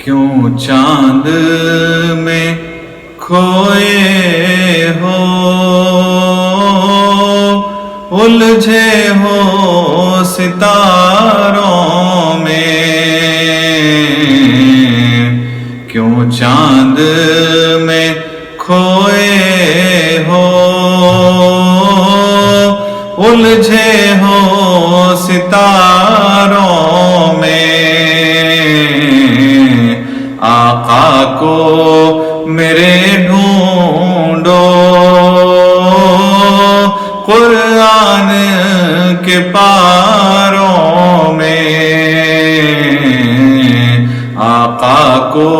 کیوں چاند میں کھوئے ہو، الجھے ہو ستاروں میں، کیوں چاند میں کھوئے ہو، الجھے ہو ستاروں میں، آقا کو میرے ڈھونڈو قرآن کے پاروں میں، آقا کو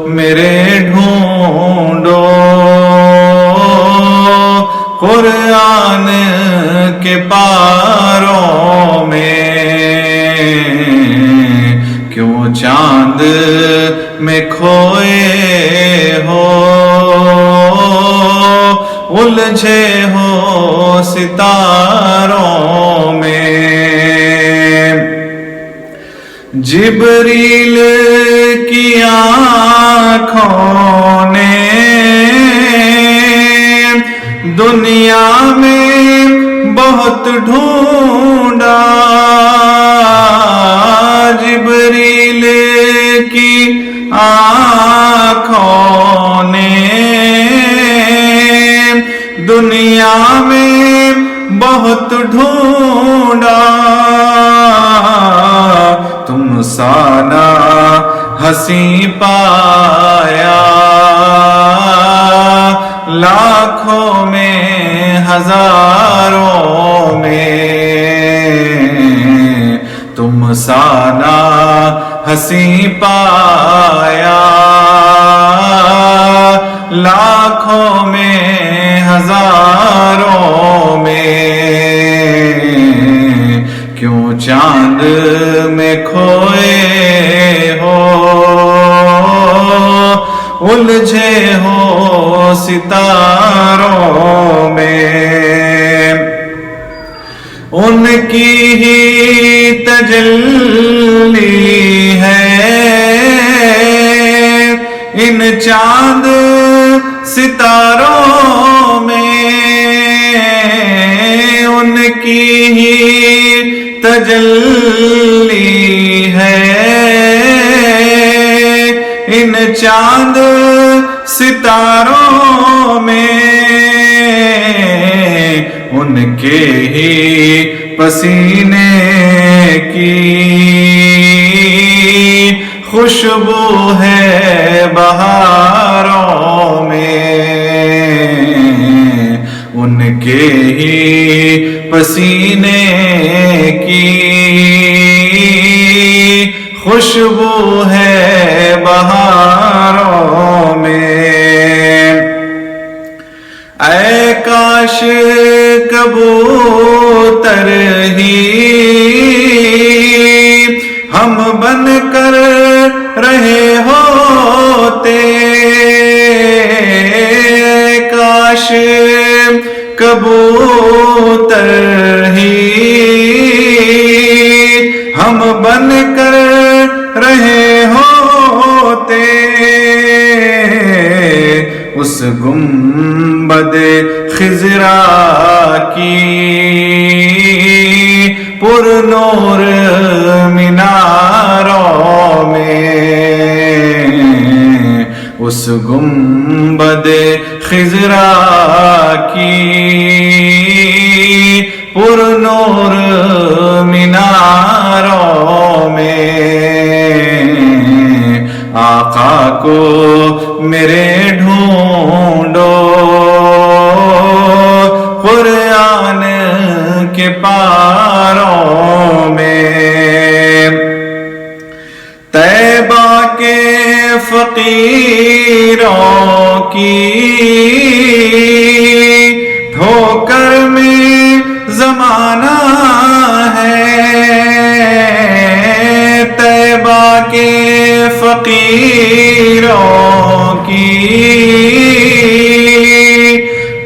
میرے ڈھونڈو قرآن کے پاروں میں، کیوں چاند میں کھوئے ہو، الجھے ہو ستاروں میں۔ جبریل کی آنکھوں نے دنیا میں بہت ڈھونڈا، جبریل کی آنکھوں نے دنیا میں بہت ڈھونڈا، تم سانا ہنسی پایا لاکھوں میں ہزاروں میں، تم سانا ہنسی پایا لاکھوں میں ہزاروں میں، کیوں چاند میں کھوئے ہو، الجھے ہو ستاروں میں، ان کی ہی تجلی ہے ان چاند ستاروں میں، ان کی ہی تجلی ہے ان چاند ستاروں میں، ان کے ہی پسینے کی خوشبو ہے بہاروں میں، ان کے ہی پسینے کی خوشبو ہے بہاروں میں، اے کاش کبوتر ہی ہم بن کر رہے ہوتے، کاش کبوتر ہی ہم بن کر رہے ہوتے، اس گنبد خضرا کی پر نور میناروں میں، اس گنبد خضرا کی پر نور میناروں میں، آقا کو میرے ڈھونڈو قرآن کے پاروں میں، طیبہ کے فقیروں کی ٹھوکر میں زمانہ ہے، طیبہ کے فقیروں کی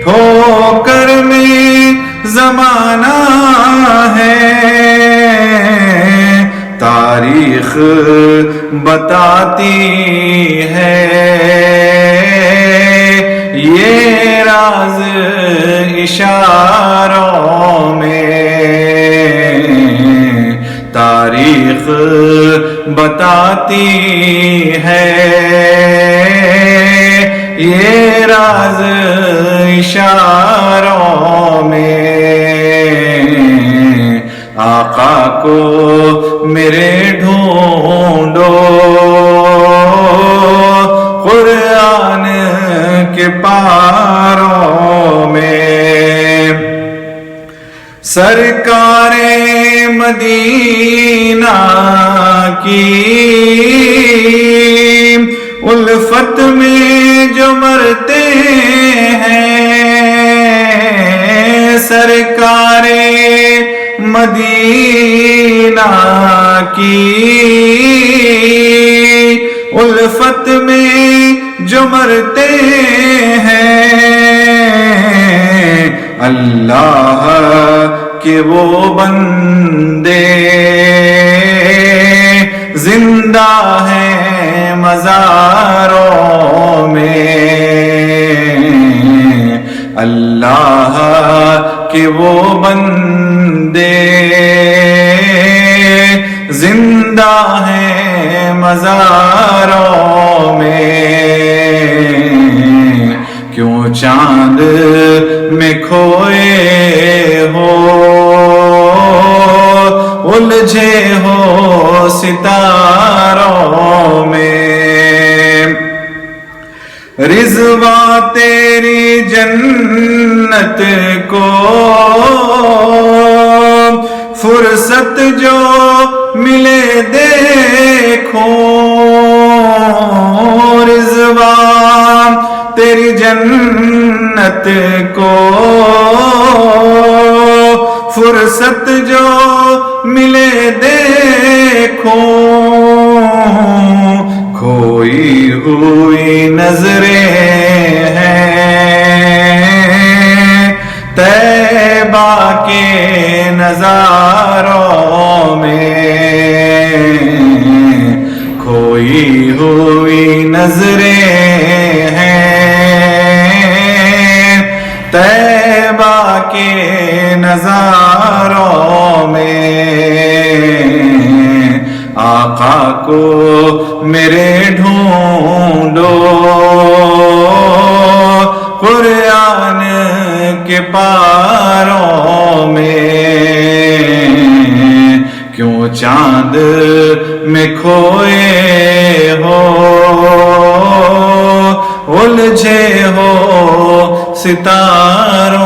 ٹھوکر میں زمانہ ہے، تاریخ بتاتی ہے یہ راز اشاروں میں تاریخ بتاتی ہے یہ راز اشاروں میں آقا کو میرے ڈھونڈو قرآن کے پاروں میں سرکار مدینہ کی الفت میں جو مرتے ہیں سرکار مدینہ کی الفت میں جو مرتے ہیں اللہ کے وہ بندے زندہ ہیں مزاروں میں اللہ کے وہ بندے زندہ ہیں مزاروں میں کیوں چاند میں کھوئے ہو الجھے ہو ستاروں میں رضوان تیری جنت کو فرصت جو ملے دیکھو رضوان تیری جنت کو فرصت جو ملے دیکھو کھوئی ہوئی نظریں ہیں طیبہ کے نظاروں میں کھوئی ہوئی نظریں ہیں طیبہ کے نظاروں میں آقا کو میرے ڈھونڈو قرآن کے پاروں میں کیوں چاند میں کھوئے ہو الجھے ہو ستاروں